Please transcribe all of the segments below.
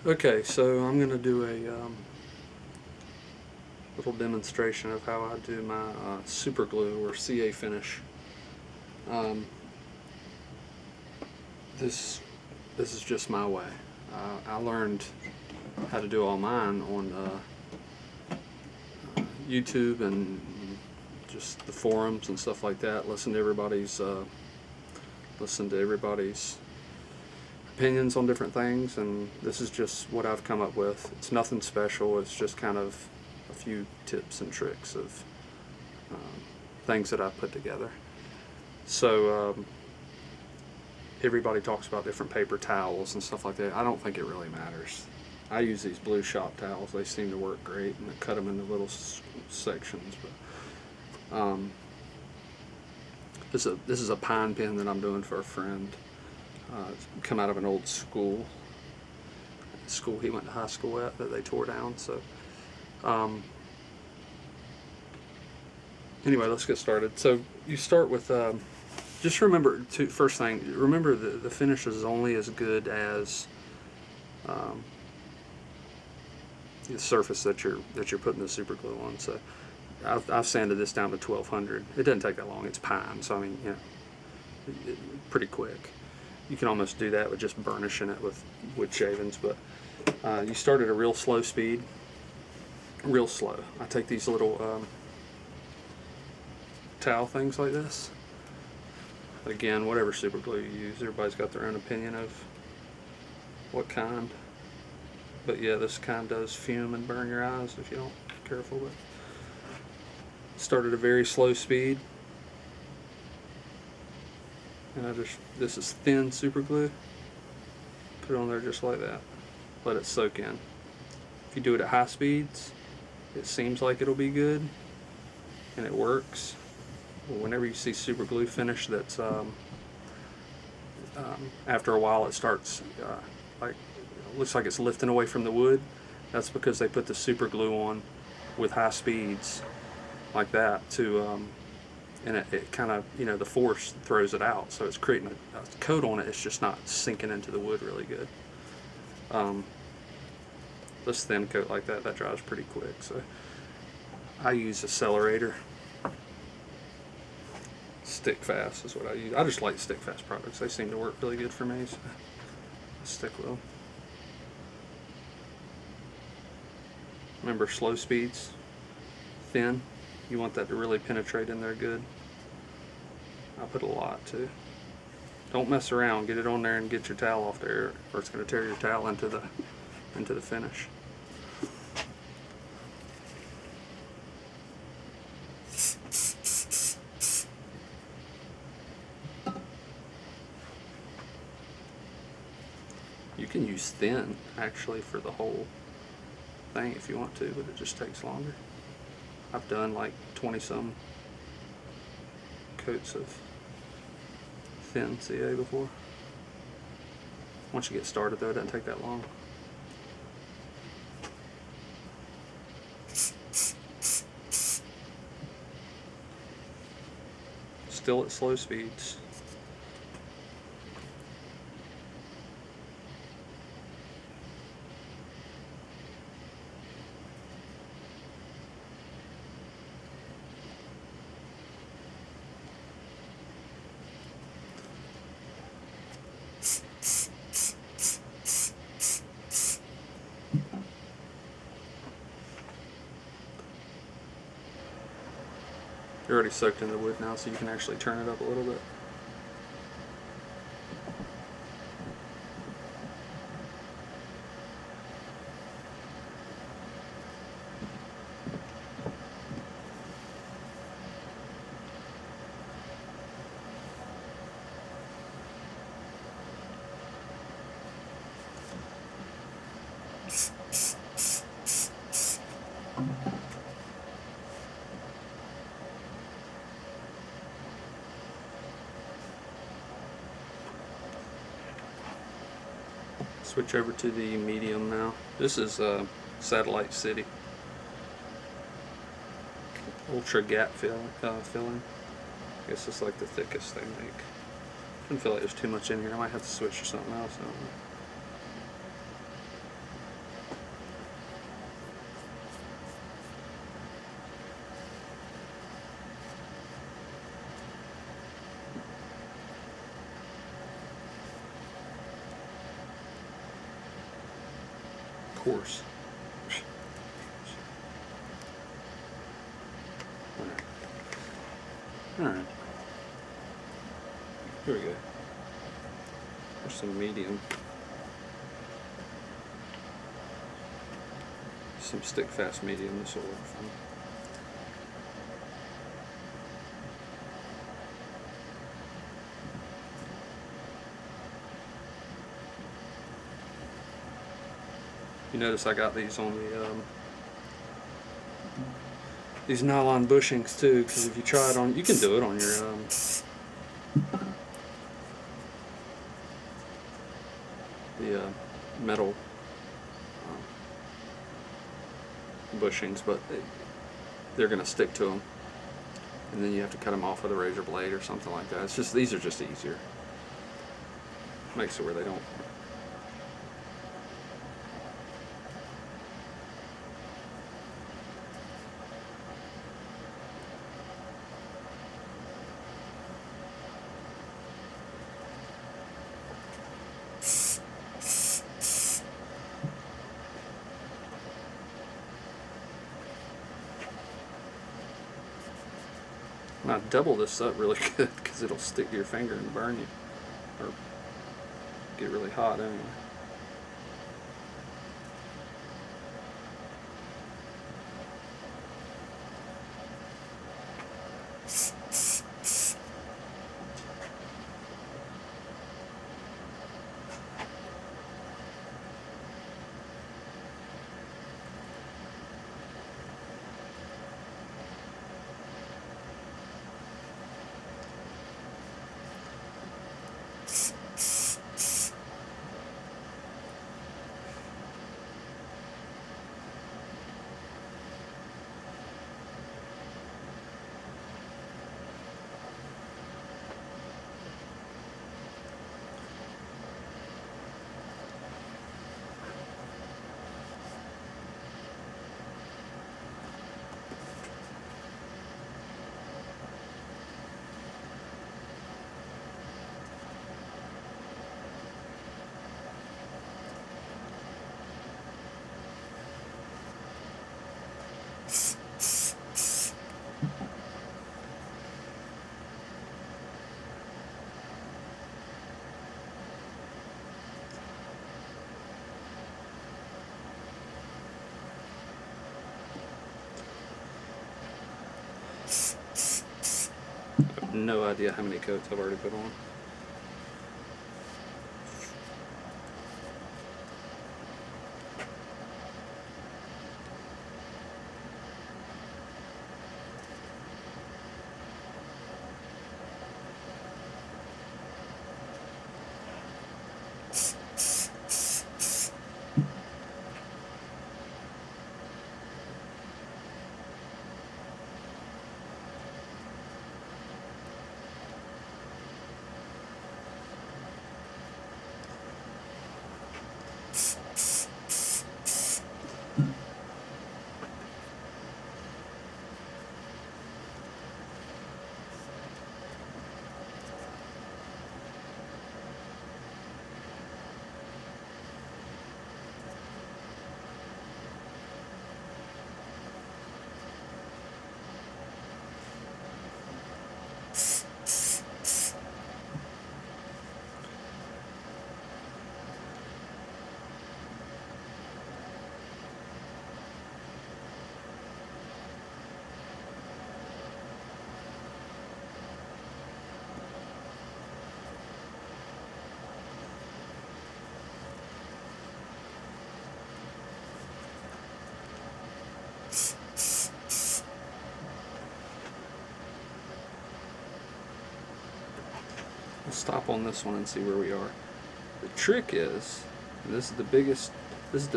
Okay, so I'm going to do a little demonstration of how I do my super glue or CA finish. Um, this is just my way. I learned how to do all mine on YouTube and just the forums and stuff like that. Listen to everybody's opinions on different things, and this is just what I've come up with. It's nothing special. It's just kind of a few tips and tricks of things that I've put together. So everybody talks about different paper towels and stuff like that. I don't think it really matters. I use these blue shop towels. They seem to work great, and I cut them into little sections. But this is a pine pen that I'm doing for a friend. It's come out of an old school he went to high school at that they tore down. So anyway, let's get started. So you start with just remember first thing, remember the finish is only as good as the surface that you're putting the super glue on. So I've sanded this down to 1200. It doesn't take that long. It's pine, so I mean, you know, pretty quick. You can almost do that with just burnishing it with wood shavings, but you start at a real slow speed, real slow. I take these little towel things like this. Again, whatever super glue you use, everybody's got their own opinion of what kind. But yeah, this kind does fume and burn your eyes if you don't be careful. But start at a very slow speed. And this is thin super glue. Put it on there just like that. Let it soak in. If you do it at high speeds, it seems like it'll be good, and it works. But whenever you see super glue finish that's after a while it starts looks like it's lifting away from the wood, that's because they put the super glue on with high speeds like that to and it kind of, you know, the force throws it out, so it's creating a coat on it. It's just not sinking into the wood really good. This thin coat like that dries pretty quick, so I use Accelerator. Stick Fast is what I use. I just like Stick Fast products. They seem to work really good for me, so I stick with them. Remember, slow speeds, thin. You want that to really penetrate in there good. I put a lot too. Don't mess around. Get it on there and get your towel off there, or it's going to tear your towel into the finish. You can use thin actually for the whole thing if you want to, but it just takes longer. I've done like 20-some coats of thin CA before. Once you get started though, it doesn't take that long. Still at slow speeds. You're already soaked in the wood now, so you can actually turn it up a little bit. Switch over to the medium now. This is Satellite City. Ultra gap filling. I guess it's like the thickest they make. Didn't feel like there's too much in here. I might have to switch to something else. I don't know. course. Alright. Here we go. There's some medium. Some stick fast medium, this will work fine. You notice I got these on the these nylon bushings too, because if you try it on, you can do it on your metal bushings, but they're going to stick to them, and then you have to cut them off with a razor blade or something like that. It's just, these are just easier. Makes it where they don't. Now double this up really good because it'll stick to your finger and burn you, or get really hot anyway. I have no idea how many coats I've already put on. We'll stop on this one and see where we are. The trick is, and this is the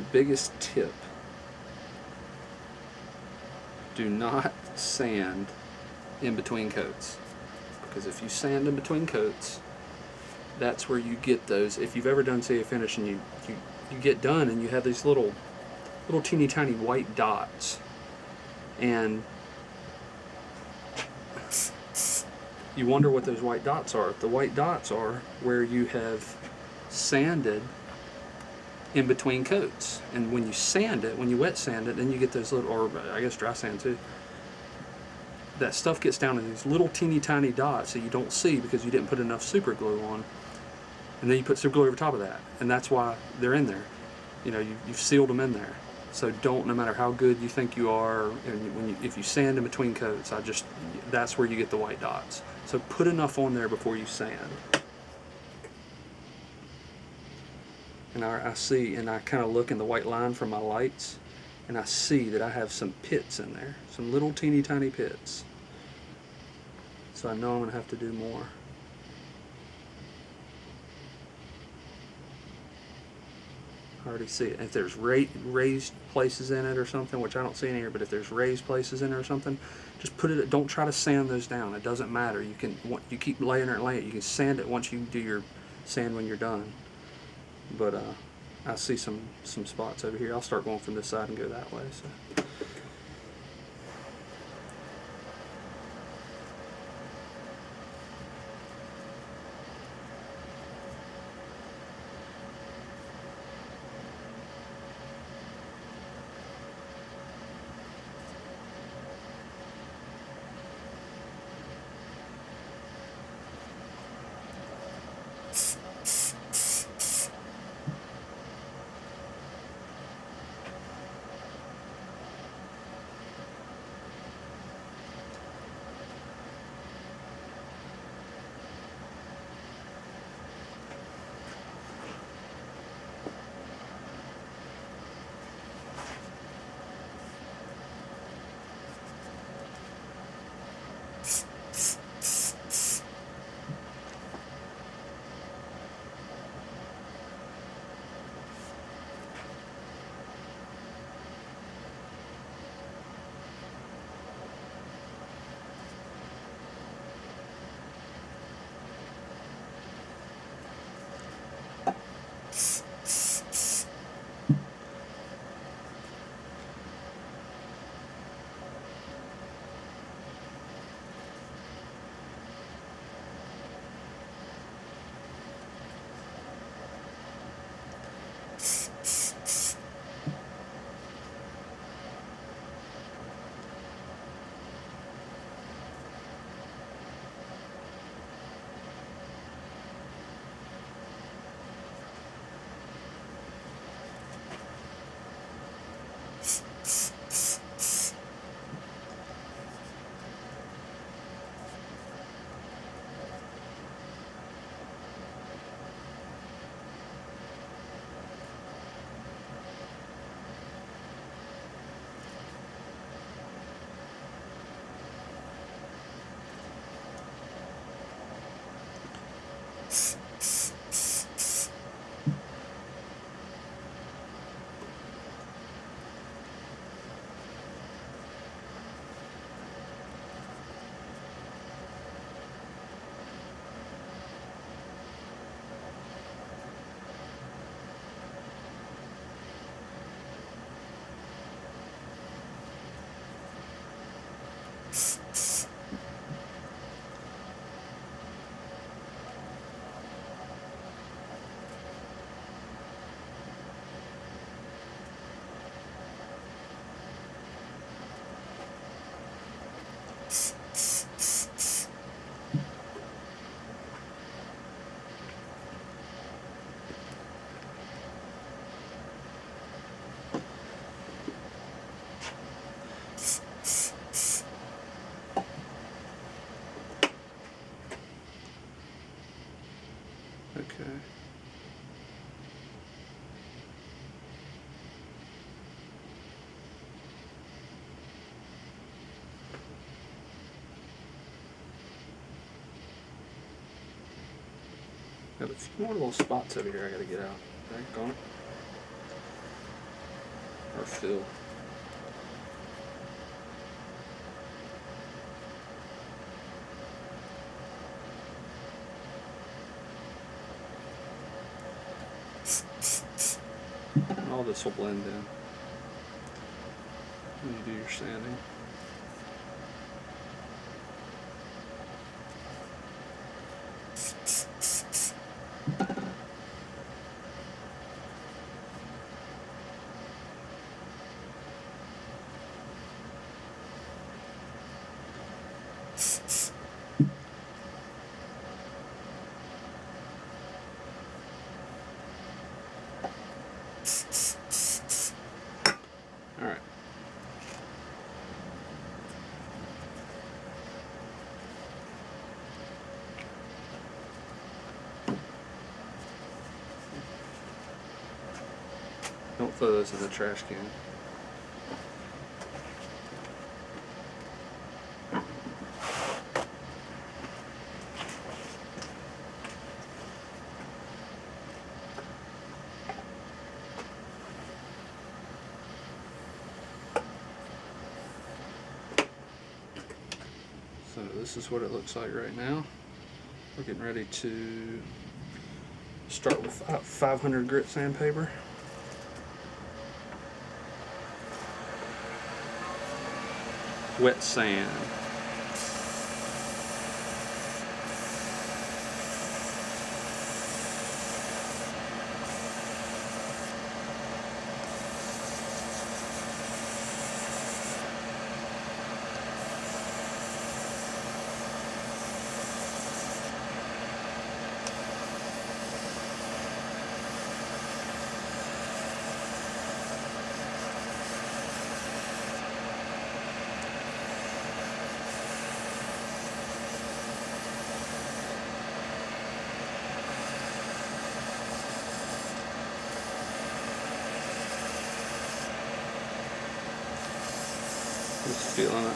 biggest tip. Do not sand in between coats, because if you sand in between coats, that's where you get those. If you've ever done say a finish and you get done and you have these little teeny tiny white dots, and you wonder what those white dots are. The white dots are where you have sanded in between coats, And when you sand it, when you wet sand it, then you get those little, or I guess dry sand too, that stuff gets down to these little teeny tiny dots that you don't see because you didn't put enough super glue on. And then you put super glue over top of that, and that's why they're in there. You know, you've sealed them in there. So don't, no matter how good you think you are, and if you sand in between coats, that's where you get the white dots. So put enough on there before you sand. And I see, and I kind of look in the white line from my lights, and I see that I have some pits in there, some little teeny tiny pits. So I know I'm going to have to do more. I already see it. If there's raised places in it or something, which I don't see in here, but if there's raised places in it or something, just put it. Don't try to sand those down. It doesn't matter. You keep laying it and laying it. You can sand it once you do your sand when you're done. But I see some spots over here. I'll start going from this side and go that way. So. Okay. Got a few more little spots over here I gotta get out. Back on it. Or fill. All this will blend in when you do your sanding. All right. Don't throw those in the trash can. So this is what it looks like right now. We're getting ready to start with 500 grit sandpaper. Wet sand. Just feeling it.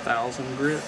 Thousand grit.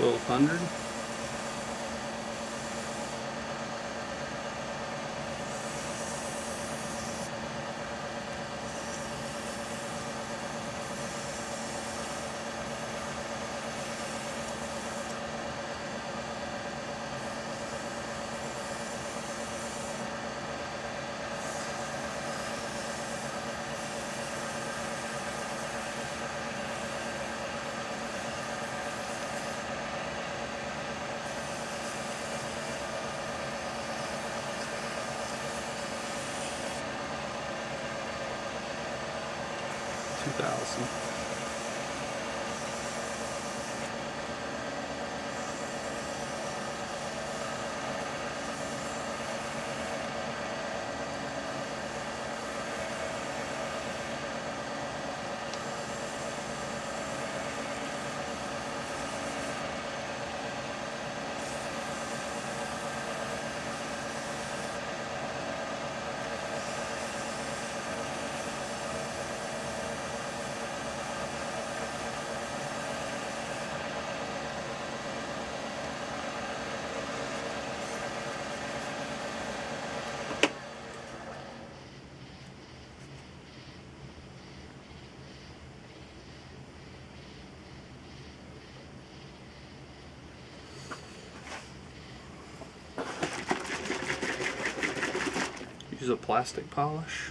$1,200. $2,000. Use a plastic polish.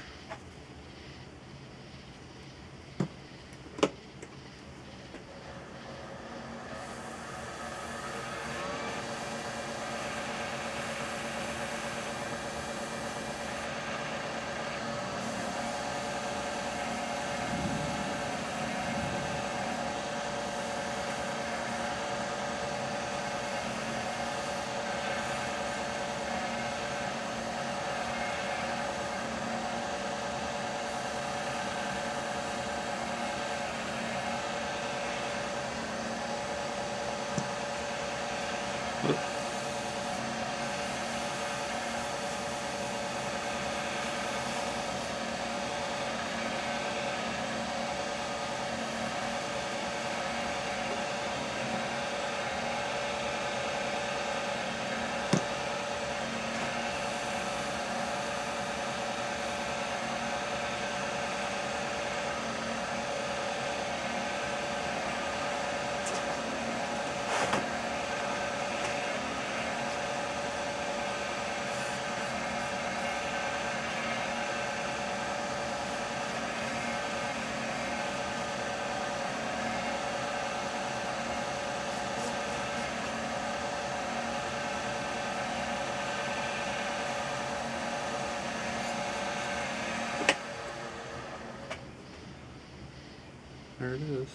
There it is.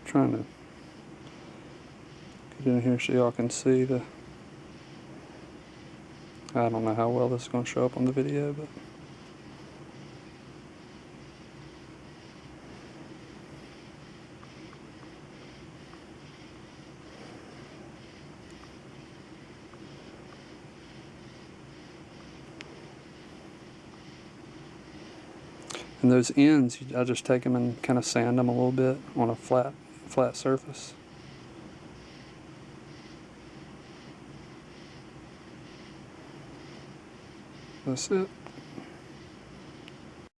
Trying to get in here so y'all can see the. I don't know how well this is going to show up on the video, but. And those ends, I just take them and kind of sand them a little bit on a flat surface. That's it.